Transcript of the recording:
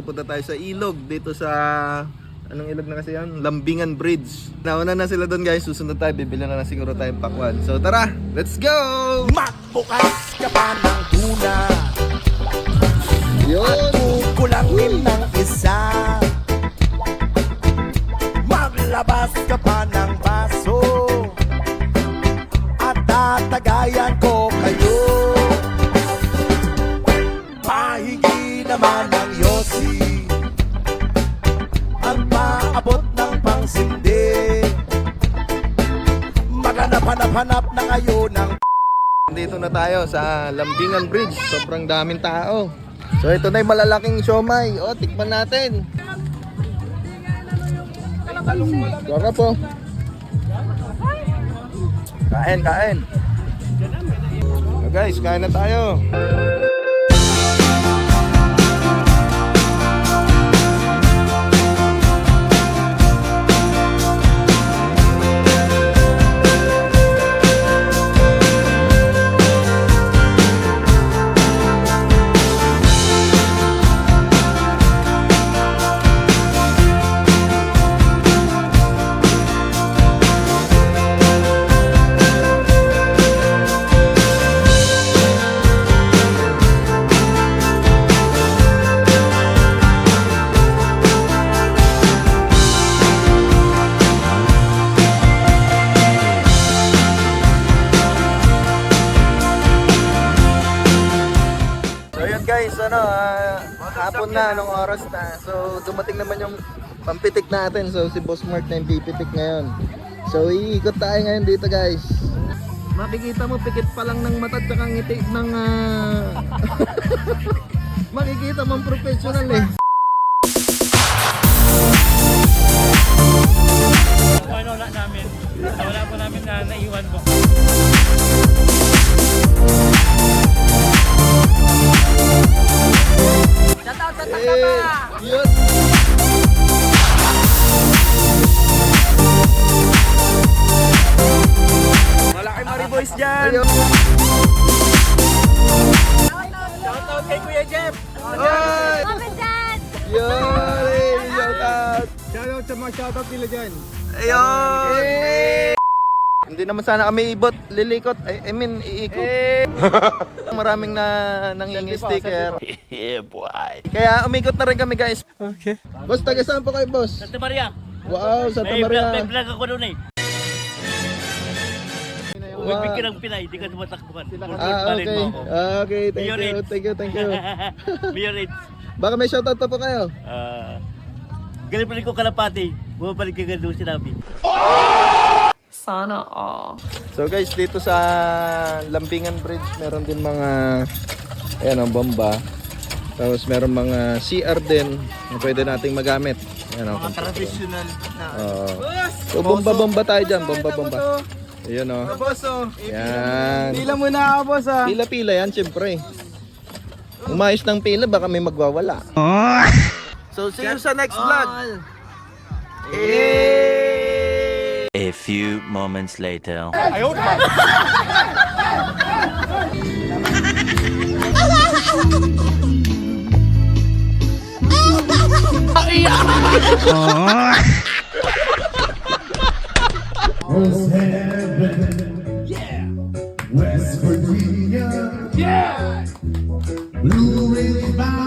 pupunta tayo sa ilog dito sa anong ilog na kasi yan? Lambingan Bridge. Nauna na sila doon guys, susunod tayo, bibili na siguro tayong pakwan. So tara, let's go! Magbukas ka pa ng tuna Yun! at kukulangin ng isa. Maglabas ka pa ng baso at tatagayan ko kayo. Pahingi naman ng yosi at maabot ng pangsindi. Maghanap-hanap na kayo ng Dito na tayo sa Lambingan Bridge. Sobrang daming tao. So ito na yung malalaking siomay. O, tikman natin. Sarap po. Kain. So guys, kain na tayo. Guys, hapon na, anong oras na. So, dumating naman yung pampitik natin. So, si Boss Mark na yung pipitik ngayon. So, iikot tayo ngayon dito, guys. Makikita mo, pikit pa lang ng mata tsaka ngiti ng... Makikita mo ang professional eh. Wala namin. Wala po namin na naiwan po. Yun. Malaki Mari Boys dyan! Ayun. Shoutout kay Kuya Jeff! Oy! Mama Dad! Yun! Shout out! Shoutout sa mga shoutout nila dyan! Ayun! Hindi naman sana kami ibot, lilikot, I mean iikot. Maraming nangingi sticker. Yeah, boy. Kaya umikot na rin kami guys. Okay. Boss, taga saan po kayo boss? Santa Maria! Wow, Santa May Maria. vlog ako doon eh! Umibig ka ng Pinay, di ka tumatakbuhan. Okay. Okay, thank you. Mayor Eds. Baka may shoutout pa po kayo. Galing pa rin ko Kalapati. Bumabalik ka doon sinabi. Sana all. So guys, dito sa Lambingan Bridge, meron din mga ayan, bomba. Tapos meron mga CR din na pwede nating magamit. Ayan, Mga traditional na. So bomba tayo dyan, bomba. Ayan o. Boss, Yan. pila muna ako boss ah. Pila yan, syempre. Umayos ng pila, baka may magwawala. So see you sa next vlog. A few moments later. Rose Heaven, yeah. West Virginia, yeah. Blue Ridge Mountain.